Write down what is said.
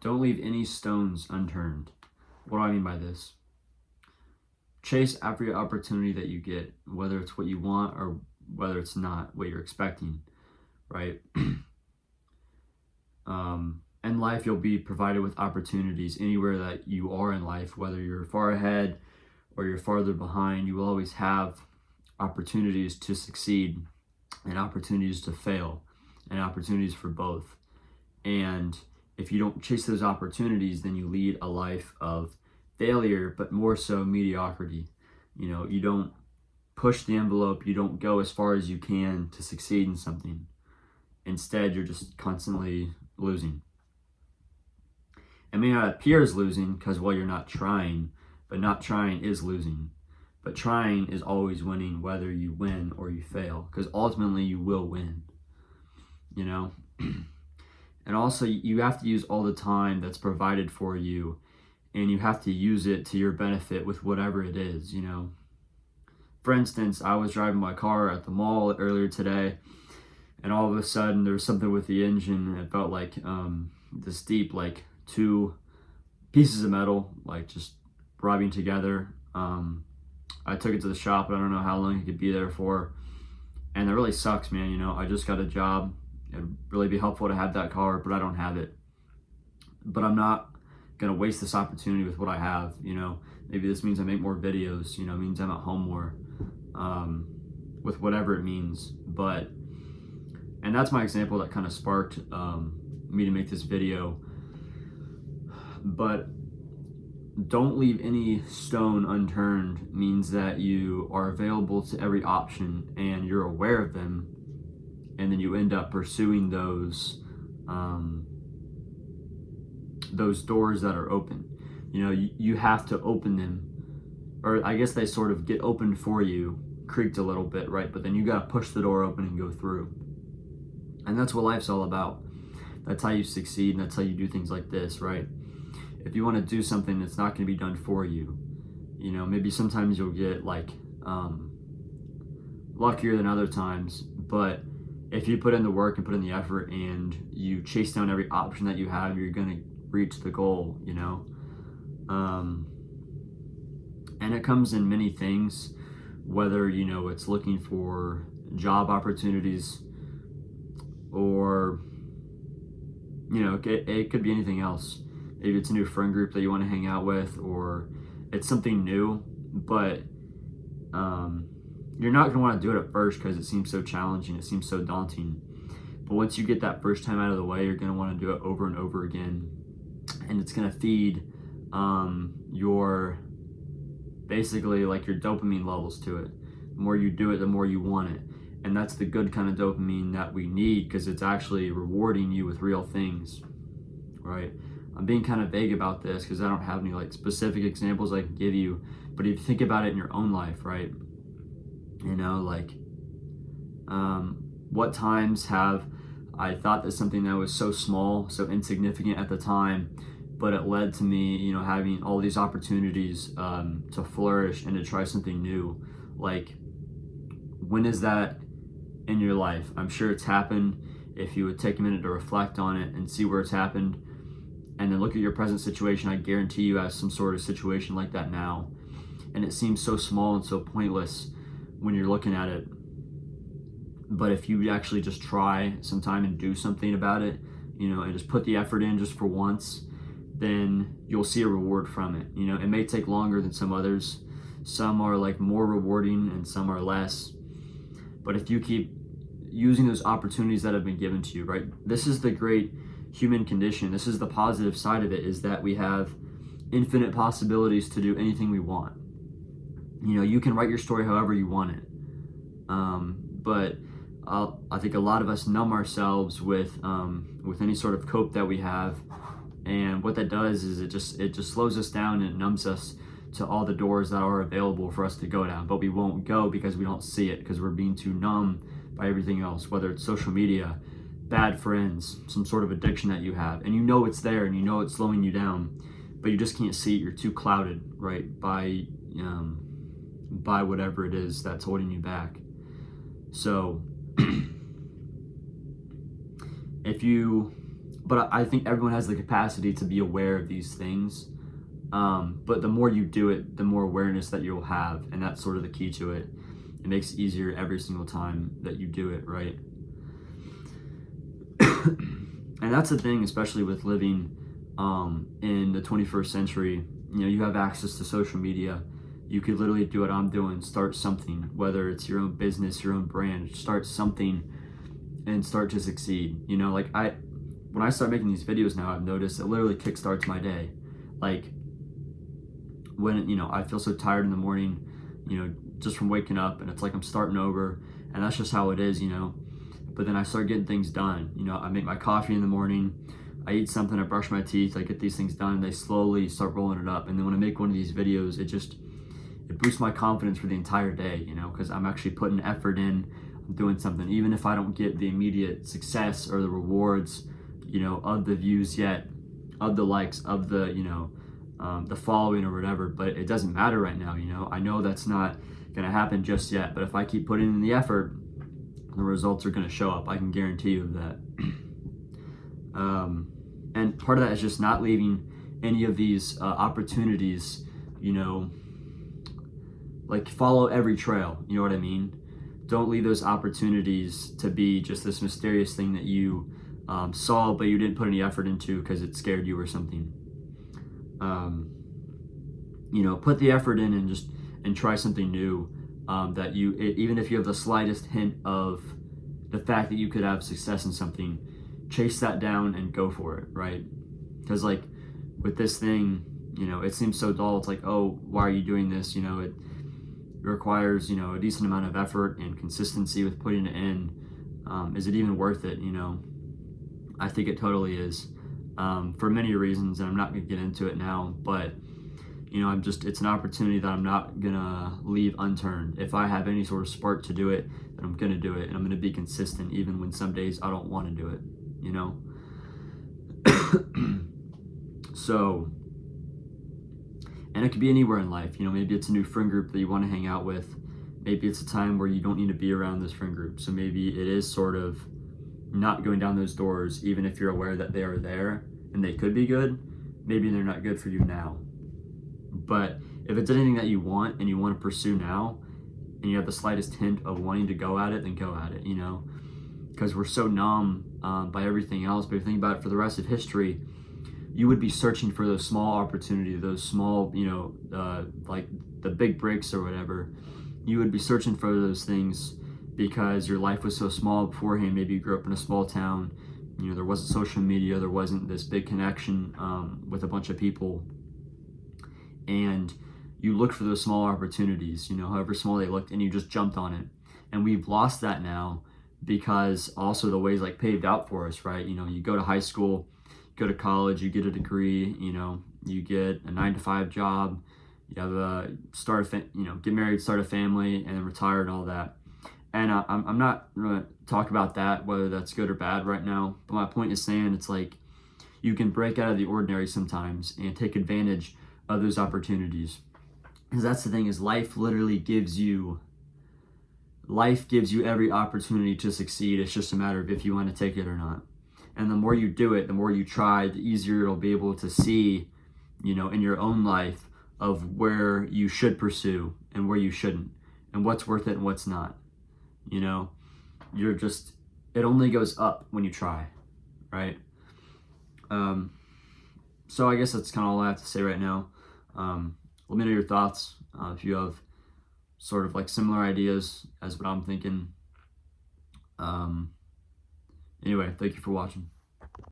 Don't leave any stones unturned. What do I mean by this? Chase every opportunity that you get, whether it's what you want or whether it's not what you're expecting, right? In life, you'll be provided with opportunities anywhere that you are in life, whether you're far ahead or you're farther behind. You will always have opportunities to succeed and opportunities to fail and opportunities for both. And if you don't chase those opportunities, then you lead a life of failure, but more so mediocrity. You know, you don't push the envelope, you don't go as far as you can to succeed in something. Instead, you're just constantly losing. It may not appear as losing because, well, you're not trying, but not trying is losing. But trying is always winning, whether you win or you fail, because ultimately you will win, you know? And also, you have to use all the time that's provided for you, and you have to use it to your benefit with whatever it is, you know? For instance, I was driving my car at the mall earlier today, and all of a sudden there was something with the engine, and it felt like this deep, like 2 pieces of metal, like just rubbing together. I took it to the shop, but I don't know how long it could be there for. And that really sucks, man. You know, I just got a job. It'd really be helpful to have that car, but I don't have it. But I'm not going to waste this opportunity with what I have, you know. Maybe this means I make more videos, you know, it means I'm at home more, with whatever it means. And that's my example that kind of sparked me to make this video. But don't leave any stone unturned means that you are available to every option and you're aware of them, and then you end up pursuing those doors that are open. You know, you have to open them, or I guess they sort of get opened for you, creaked a little bit, right? But then you got to push the door open and go through. And that's what life's all about. That's how you succeed, and that's how you do things like this, right? If you want to do something that's not going to be done for you, you know, maybe sometimes you'll get like luckier than other times, but if you put in the work and put in the effort and you chase down every option that you have, you're going to reach the goal, you know. And it comes in many things, whether, you know, it's looking for job opportunities, or, you know, it could be anything else. Maybe it's a new friend group that you want to hang out with, or it's something new, but you're not going to want to do it at first because it seems so challenging, it seems so daunting. But once you get that first time out of the way, you're going to want to do it over and over again, and it's going to feed your, basically like your dopamine levels to it. The more you do it, the more you want it. And that's the good kind of dopamine that we need, because it's actually rewarding you with real things, right? I'm being kind of vague about this because I don't have any like specific examples I can give you, but if you think about it in your own life, right? You know, like what times have I thought that something that was so small, so insignificant at the time, but it led to me, you know, having all these opportunities to flourish and to try something new. Like, when is that in your life? I'm sure it's happened. If you would take a minute to reflect on it and see where it's happened, and then look at your present situation, I guarantee you have some sort of situation like that now. And it seems so small and so pointless when you're looking at it. But if you actually just try sometime and do something about it, you know, and just put the effort in just for once, then you'll see a reward from it. You know, it may take longer than some others. Some are like more rewarding and some are less. But if you keep using those opportunities that have been given to you, right? This is the great human condition. This is the positive side of it, is that we have infinite possibilities to do anything we want. You know, you can write your story however you want it. But I think a lot of us numb ourselves with any sort of cope that we have. And what that does is it just slows us down, and it numbs us to all the doors that are available for us to go down. But we won't go because we don't see it, because we're being too numb by everything else, whether it's social media, bad friends, some sort of addiction that you have, and you know it's there and you know it's slowing you down, but you just can't see it. You're too clouded, right, by whatever it is that's holding you back. So if you but I think everyone has the capacity to be aware of these things. But the more you do it, the more awareness that you'll have, and that's sort of the key to it. It makes it easier every single time that you do it, right? And that's the thing, especially with living in the 21st century. You know, you have access to social media. You could literally do what I'm doing, start something, whether it's your own business, your own brand, start something and start to succeed. You know, like when I start making these videos now, I've noticed it literally kickstarts my day. Like when, you know, I feel so tired in the morning, you know, just from waking up, and it's like I'm starting over, and that's just how it is, you know. But then I start getting things done. You know, I make my coffee in the morning, I eat something, I brush my teeth, I get these things done, and they slowly start rolling it up. And then when I make one of these videos, it boosts my confidence for the entire day, you know, because I'm actually putting effort in, I'm doing something. Even if I don't get the immediate success or the rewards, you know, of the views yet, of the likes, of the, you know, the following or whatever, but it doesn't matter right now, you know. I know that's not gonna happen just yet, but if I keep putting in the effort, the results are gonna show up. I can guarantee you that. And part of that is just not leaving any of these opportunities, you know, like follow every trail, you know what I mean? Don't leave those opportunities to be just this mysterious thing that you saw, but you didn't put any effort into because it scared you or something. You know, put the effort in and try something new. That even if you have the slightest hint of the fact that you could have success in something, chase that down and go for it, right? Because like with this thing, you know, it seems so dull. It's like, oh, why are you doing this? You know, it requires, you know, a decent amount of effort and consistency with putting it in. Is it even worth it? You know, I think it totally is, for many reasons, and I'm not going to get into it now, but you know, it's an opportunity that I'm not gonna leave unturned. If I have any sort of spark to do it, then I'm gonna do it, and I'm gonna be consistent even when some days I don't want to do it, you know. So, and it could be anywhere in life, you know. Maybe it's a new friend group that you want to hang out with. Maybe it's a time where you don't need to be around this friend group, so maybe it is sort of not going down those doors, even if you're aware that they are there and they could be good. Maybe they're not good for you now. But if it's anything that you want and you want to pursue now, and you have the slightest hint of wanting to go at it, then go at it, you know. Because we're so numb by everything else. But if you think about it, for the rest of history, you would be searching for those small opportunities, those small, you know, like the big breaks or whatever. You would be searching for those things because your life was so small beforehand. Maybe you grew up in a small town. You know, there wasn't social media. There wasn't this big connection with a bunch of people. And you looked for those small opportunities, you know, however small they looked, and you just jumped on it. And we've lost that now because also the way's like paved out for us, right? You know, you go to high school, go to college, you get a degree, you know, you get a 9-to-5 job, you have get married, start a family, and then retire and all that. And I'm not going to talk about that, whether that's good or bad right now. But my point is saying it's like you can break out of the ordinary sometimes and take advantage of those opportunities. Because that's the thing, is life gives you every opportunity to succeed. It's just a matter of if you want to take it or not. And the more you do it, the more you try, the easier it'll be able to see, you know, in your own life of where you should pursue and where you shouldn't, and what's worth it and what's not. You know, it only goes up when you try, right? So I guess that's kind of all I have to say right now. Let me know your thoughts if you have sort of like similar ideas as what I'm thinking. Anyway, thank you for watching.